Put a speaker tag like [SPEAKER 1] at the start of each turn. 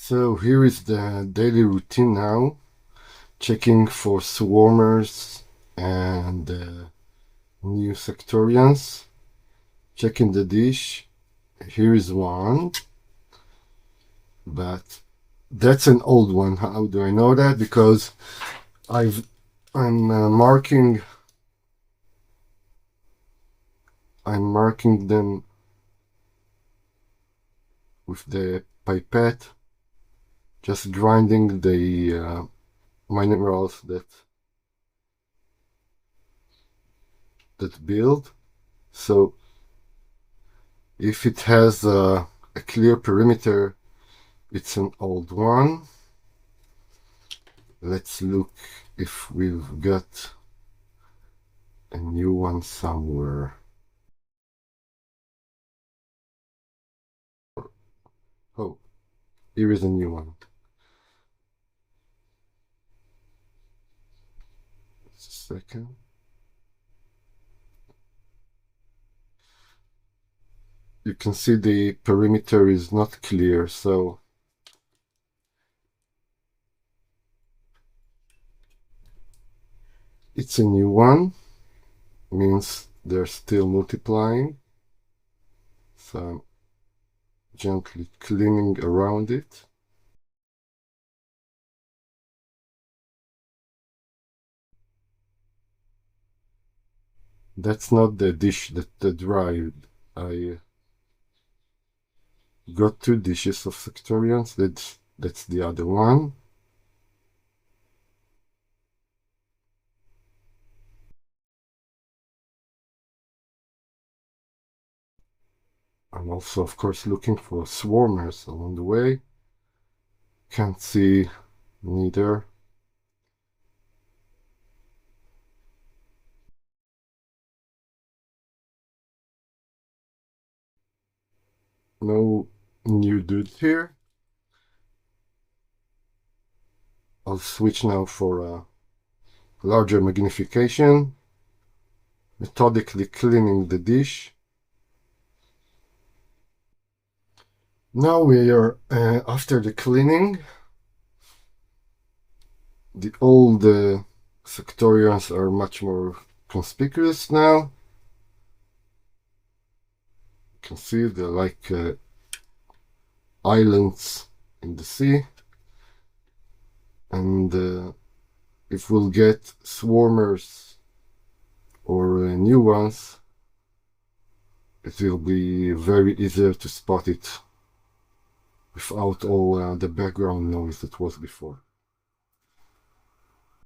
[SPEAKER 1] So here is the daily routine now, checking for swarmers and new Suctorians, checking the dish. Here is one, but that's an old one. How do I know that? Because I'm marking them with the pipette, just grinding the minerals that build. So if it has a clear perimeter, it's an old one. Let's look if we've got a new one somewhere. Oh, here is a new one. Just a second. You can see the perimeter is not clear, so it's a new one. Means they're still multiplying. So I'm gently cleaning around it. That's not the dish that dried. I got two dishes of Suctorians. That's the other one. I'm also, of course, looking for swarmers along the way. Can't see neither. No new dudes here. I'll switch now for a larger magnification, methodically cleaning the dish. Now we are after the cleaning. The old Suctorians are much more conspicuous now. You can see they're like islands in the sea. And if we'll get swarmers or new ones, it will be very easier to spot it without all the background noise that was before.